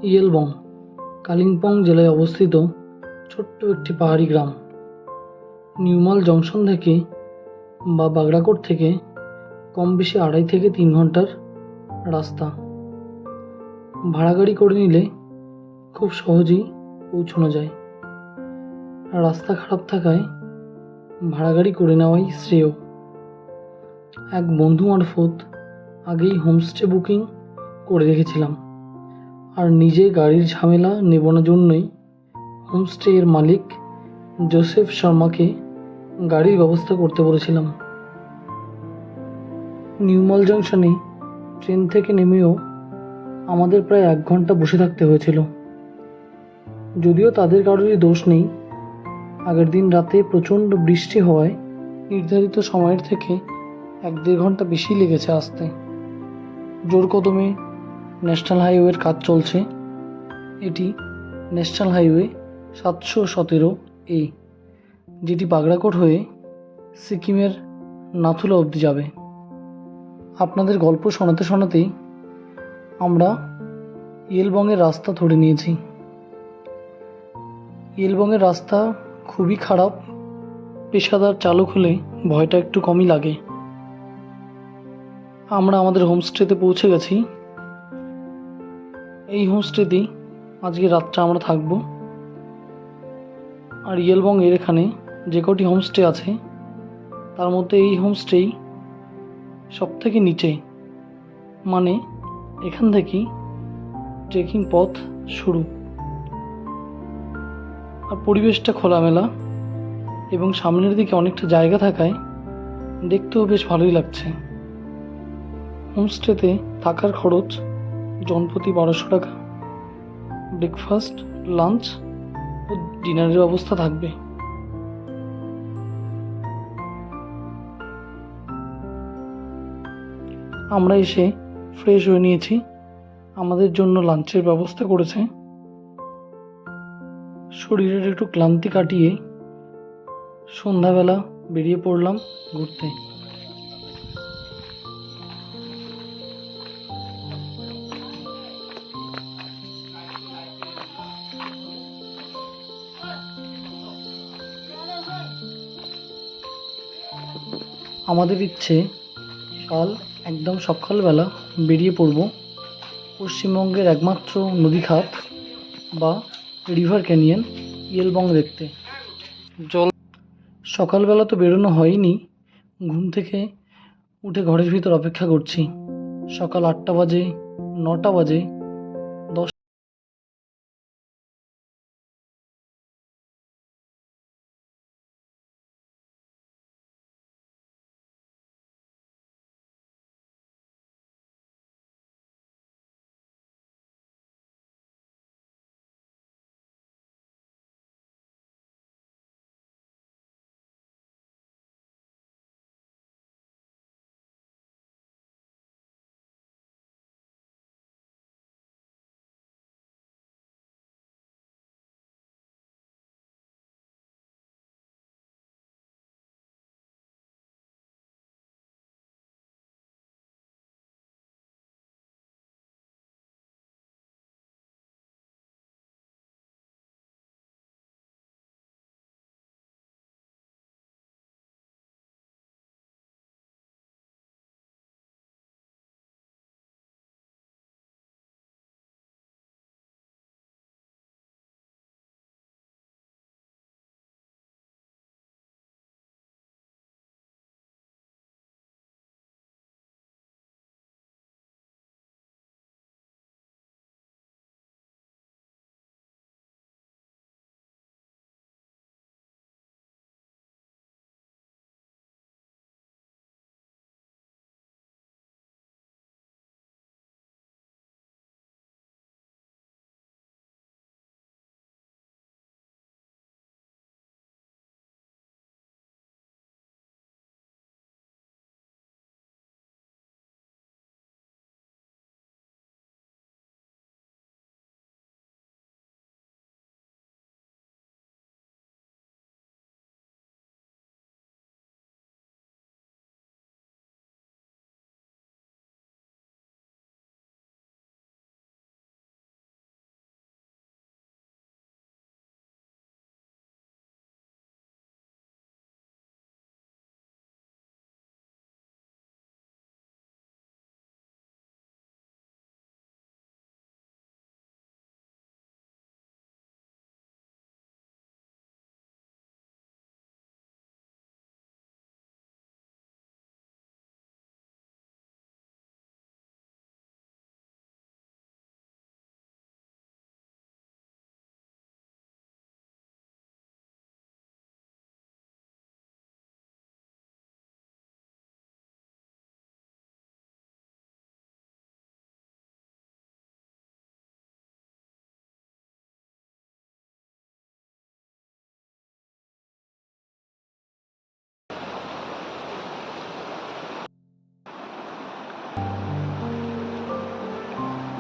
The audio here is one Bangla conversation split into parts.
ইয়েলবং কালিম্পং জেলায় অবস্থিত ছোট্ট একটি পাহাড়ি গ্রাম। নিউমাল জংশন থেকে বা বাগড়াকোট থেকে কম বেশি 2.5 থেকে 3 ঘন্টার রাস্তা। ভাড়া গাড়ি করে নিলে খুব সহজেই পৌঁছানো যায়। রাস্তা খারাপ থাকায় ভাড়া গাড়ি করে নেওয়াই শ্রেয়। এক বন্ধু মারফত আগেই হোমস্টে বুকিং করে রেখেছিলাম, আর নিজে গাড়ির ঝামেলা নেব না জন্যই হোমস্টে এর মালিক জোসেফ শর্মাকে গাড়ির ব্যবস্থা করতে বলেছিলাম। নিউমাল জংশনে ট্রেন থেকে নেমেও আমাদের প্রায় 1 ঘন্টা বসে থাকতে হয়েছিল। যদিও তাদের কারোরই দোষ নেই, আগের দিন রাতে প্রচণ্ড বৃষ্টি হওয়ায় নির্ধারিত সময়ের থেকে 1-1.5 ঘন্টা বেশি লেগেছে আসতে। জোর কদমে ন্যাশনাল হাইওয়ের কাজ চলছে। এটি ন্যাশনাল হাইওয়ে 717A, যেটি বাগড়াকোট হয়ে সিকিমের নাথুলা অবধি যাবে। আপনাদের গল্প শোনাতে শোনাতেই আমরা ইয়েলবংয়ের রাস্তা ধরে নিয়েছি। ইয়েলবংয়ের রাস্তা খুবই খারাপ। পেশাদার চালক হলে ভয়টা একটু কমই লাগে। আমরা আমাদের হোমস্টেতে পৌঁছে গেছি। এই হোমস্টেতেই আজকে রাতটা আমরা থাকবো। আর ইয়েলবংয়ের এখানে যে কটি হোমস্টে আছে তার মধ্যে এই হোমস্টেই সব থেকে নিচে, মানে এখান থেকেই ট্রেকিং পথ শুরু। আর পরিবেশটা খোলামেলা এবং সামনের দিকে অনেকটা জায়গা থাকায় দেখতেও বেশ ভালোই লাগছে। হোমস্টেতে থাকার খরচ জনপ্রতি 1200 টাকা। ব্রেকফাস্ট, লাঞ্চ ও ডিনারের ব্যবস্থা থাকবে। আমরা এসে ফ্রেশ হয়ে নিয়েছি। আমাদের জন্য লাঞ্চের ব্যবস্থা করেছে। শরীরের একটু ক্লান্তি কাটিয়ে সন্ধ্যাবেলা বেরিয়ে পড়লাম ঘুরতে। আমাদের ইচ্ছে কাল একদম সকালবেলা বেরিয়ে পড়ব পশ্চিমবঙ্গের একমাত্র নদীখাত বা রিভার ক্যানিয়ন ইয়েলবং দেখতে। সকালবেলা তো বেরোনো হয়নি। ঘুম থেকে উঠে ঘরের ভিতর অপেক্ষা করছি। সকাল 8টা বাজে, 9টা বাজে,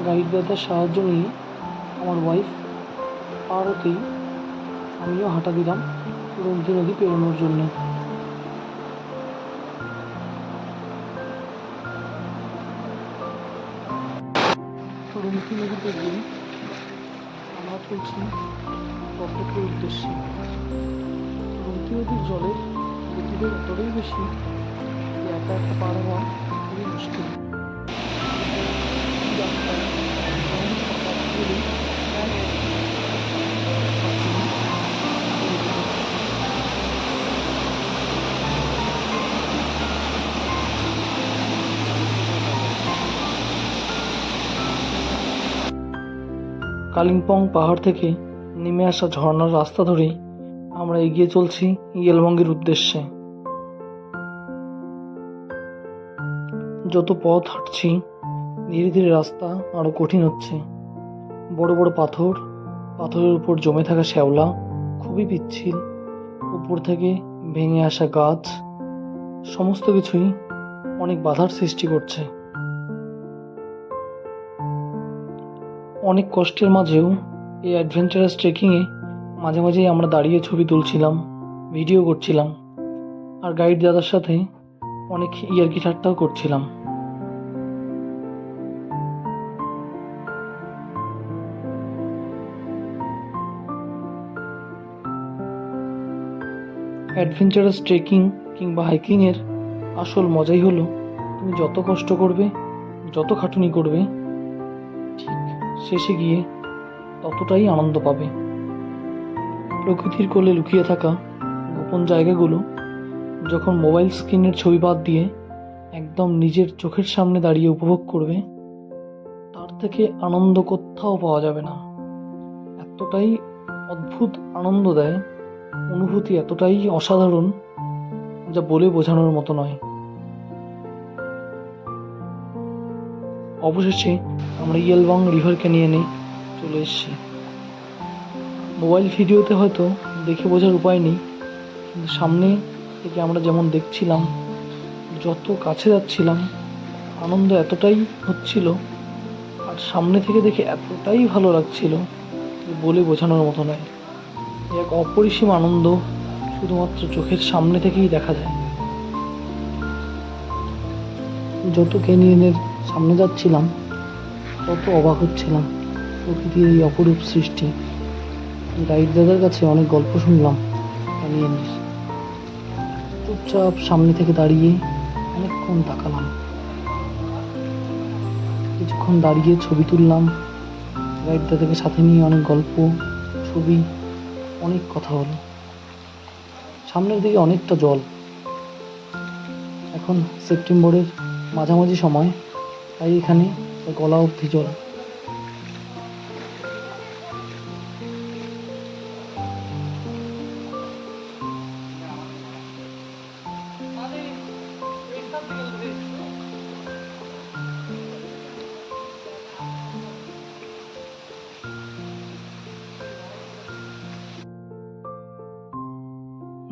গাইড দাদার সাহায্য নিয়ে আমার ওয়াইফ পার হতেই আমিও হাঁটা দিলাম রুমকি নদী পেরোনোর জন্যে। রুমকি নদী পেরিয়ে আমরা চলছি পর্যটকের উদ্দেশ্যে। রুমকি নদীর জলের গতিবেগ এতটাই বেশি যে একা একা পার হওয়া খুবই মুশকিল। রাস্তায় গাছগুলি কালিম্পং পাহাড় থেকে নেমে আসা ঝর্ণার রাস্তা ধরেই আমরা এগিয়ে চলছি ইয়েলবঙ্গের উদ্দেশ্যে। যত পথ হাঁটছি ধীরে ধীরে রাস্তা আরো কঠিন হচ্ছে। বড় বড় পাথরের উপর জমে থাকা শ্যাওলা খুবই পিচ্ছিল, উপর থেকে ভেঙে আসা গাছ, সমস্ত কিছুই অনেক বাধার সৃষ্টি করছে। অনেক কষ্টের মাঝেও এই অ্যাডভেঞ্চারাস ট্রেকিংয়ে মাঝে মাঝেই আমরা দাঁড়িয়ে ছবি তুলছিলাম, ভিডিও করছিলাম, আর গাইড দাদার সাথে অনেক ইয়ার্কি ঠাট্টাও করছিলাম। অ্যাডভেঞ্চারাস ট্রেকিং কিংবা হাইকিংয়ের আসল মজাই হলো তুমি যত কষ্ট করবে, যত খাটুনি করবে, ঠিক শেষে গিয়ে ততটাই আনন্দ পাবে। প্রকৃতির কোলে লুকিয়ে থাকা গোপন জায়গাগুলো যখন মোবাইল স্ক্রিনের ছবি বাদ দিয়ে একদম নিজের চোখের সামনে দাঁড়িয়ে উপভোগ করবে, তার থেকে আনন্দ কোথাও পাওয়া যাবে না। এতটাই অদ্ভুত আনন্দ দেয়, অনুভূতি এতটাই অসাধারণ যা বলে বোঝানোর মতো নয়। অবশেষে আমরা ইয়েলবং রিভার ক্যানিয়নে চলে এসেছি। মোবাইল ভিডিওতে হয়তো দেখে বোঝার উপায় নেই, কিন্তু সামনে থেকে আমরা যেমন দেখছিলাম, যত কাছে যাচ্ছিলাম আনন্দ এতটাই হচ্ছিল, আর সামনে থেকে দেখে এতটাই ভালো লাগছিল যে বলে বোঝানোর মতো নয়। এক অপরিসীম আনন্দ শুধুমাত্র চোখের সামনে থেকেই দেখা যায়। যত ক্যানিয়নের সামনে যাচ্ছিলাম তত অবাক হচ্ছিলাম প্রকৃতির এই অপরূপ সৃষ্টি। গাইড দাদার কাছে অনেক গল্প শুনলাম ক্যানিয়নের। চুপচাপ সামনে থেকে দাঁড়িয়ে অনেকক্ষণ তাকালাম, কিছুক্ষণ দাঁড়িয়ে ছবি তুললাম। গাইড দাদাকে সাথে নিয়ে অনেক গল্প, ছবি, অনেক কথা হলো। সামনের দিকে অনেকটা জল। এখন সেপ্টেম্বরের মাঝামাঝি সময়, তাই এখানে গলা অবধি জল।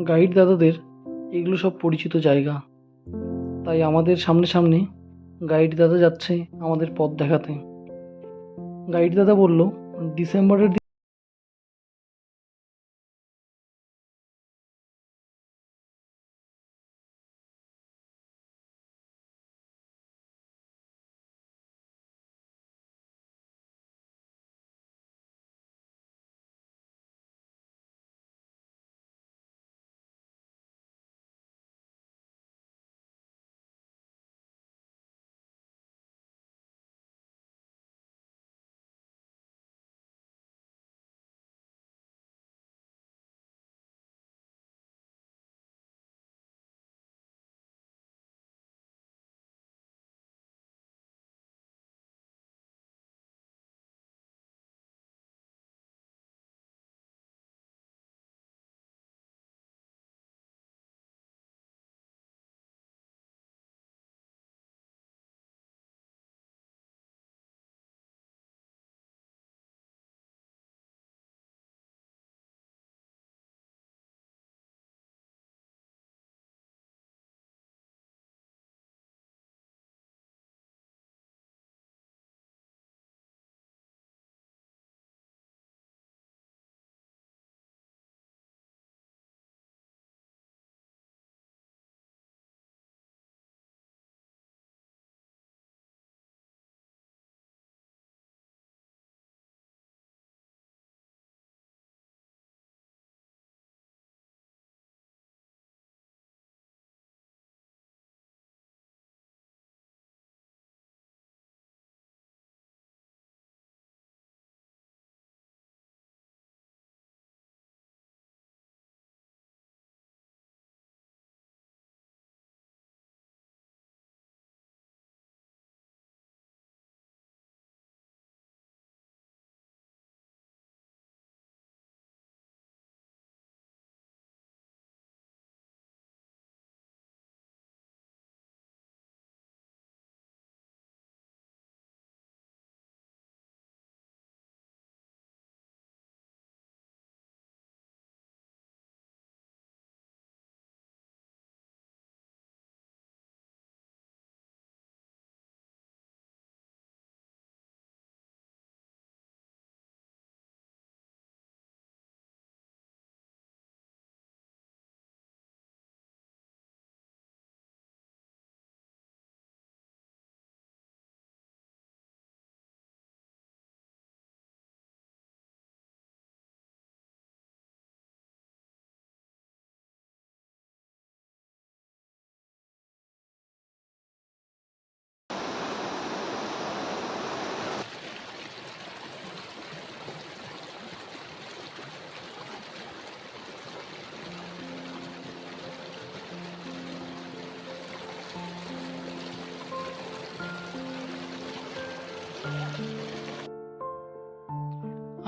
গাইড দাদাদের এগুলো সব পরিচিত জায়গা, তাই আমাদের সামনে সামনে গাইড দাদা যাচ্ছে আমাদের পথ দেখাতে। গাইড দাদা বলল ডিসেম্বরের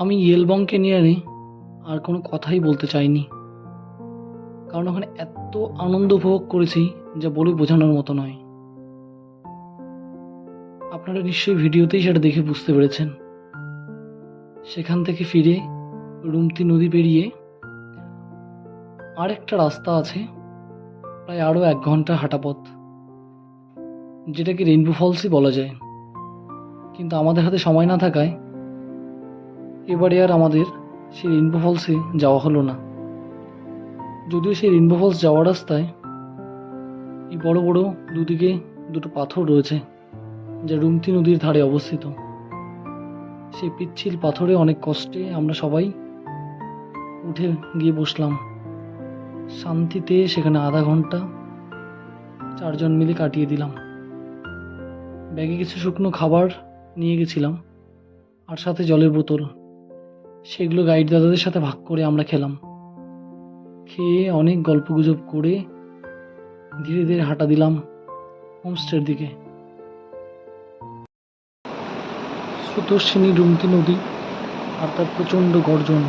আমি ইয়েলবংকে নিয়ে আর কোনো কথাই বলতে চাইনি, কারণ ওখানে এত আনন্দ উপভোগ করেছি যা বলে বোঝানোর মতো নয়। আপনারা নিশ্চয়ই ভিডিওতেই সেটা দেখে বুঝতে পেরেছেন। সেখান থেকে ফিরে রুমতি নদী পেরিয়ে আরেকটা রাস্তা আছে, প্রায় আরও 1 ঘন্টা হাঁটা পথ, যেটাকে রেইনবো ফলসই বলা যায়। কিন্তু আমাদের হাতে সময় না থাকায় এবারে আর আমাদের সেই রেইনবো ফলসে যাওয়া হলো না। যদিও সেই রেইনবো ফলস যাওয়ার রাস্তায় এই বড় বড় দুদিকে দুটো পাথর রয়েছে, যা রুমতি নদীর ধারে অবস্থিত। সেই পিচ্ছিল পাথরে অনেক কষ্টে আমরা সবাই উঠে গিয়ে বসলাম। শান্তিতে সেখানে আধা ঘন্টা 4 জন মিলে কাটিয়ে দিলাম। ব্যাগে কিছু শুকনো খাবার নিয়ে গেছিলাম, আর সাথে জলের বোতল। সেগুলো গাইড দাদাদের সাথে ভাগ করে আমরা খেলাম। খেয়ে অনেক গল্পগুজব করে ধীরে ধীরে হাঁটা দিলাম হোমস্টের দিকে। স্রোতস্বিনী রুমতি নদী আর তার প্রচণ্ড গর্জন।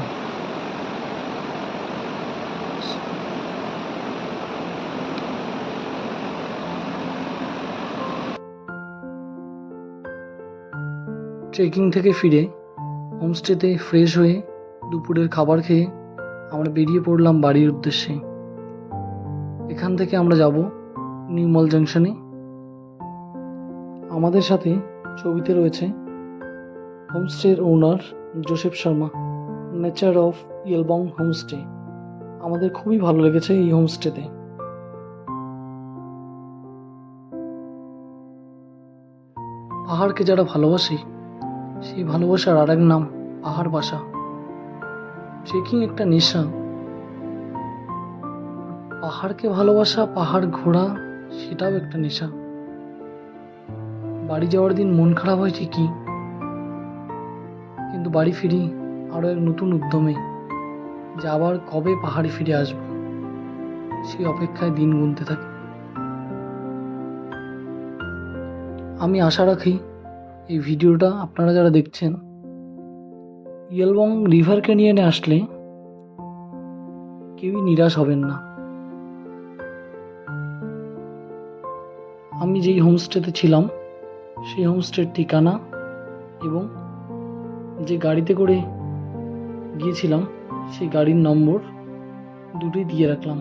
ট্রেকিং থেকে ফিরে হোমস্টেতে ফ্রেশ হয়ে দুপুরের খাবার খেয়ে আমরা বেরিয়ে পড়লাম বাড়ির উদ্দেশ্যে। এখান থেকে আমরা যাব নিউমল জাংশনে। আমাদের সাথে ছবিতে রয়েছে হোমস্টের owner Joseph Sharma, nature of Yelbong homestay. আমাদের খুবই ভালো লেগেছে এই হোমস্টেতে। পাহাড়কে যারা ভালোবাসে, সেই ভালোবাসার আর এক নাম পাহাড় বাসা। ট্রেকিং একটা নেশা, পাহাড়কে ভালোবাসা, পাহাড় ঘোরা সেটাও একটা নেশা। বাড়ি যাওয়ার দিন মন খারাপ হয় ঠিকই, কিন্তু বাড়ি ফিরি আরও এক নতুন উদ্যমে, যে আবার কবে পাহাড়ে ফিরে আসব সেই অপেক্ষায় দিন গুনতে থাকি। আমি আশা রাখি এই ভিডিওটা আপনারা যারা দেখছেন, ইয়েলবং রিভার ক্যানিয়নে আসলে কেউই নিরাশ হবেন না। আমি যেই হোমস্টেতে ছিলাম সেই হোমস্টের ঠিকানা এবং যে গাড়িতে করে গিয়েছিলাম সেই গাড়ির নম্বর দুটোই দিয়ে রাখলাম।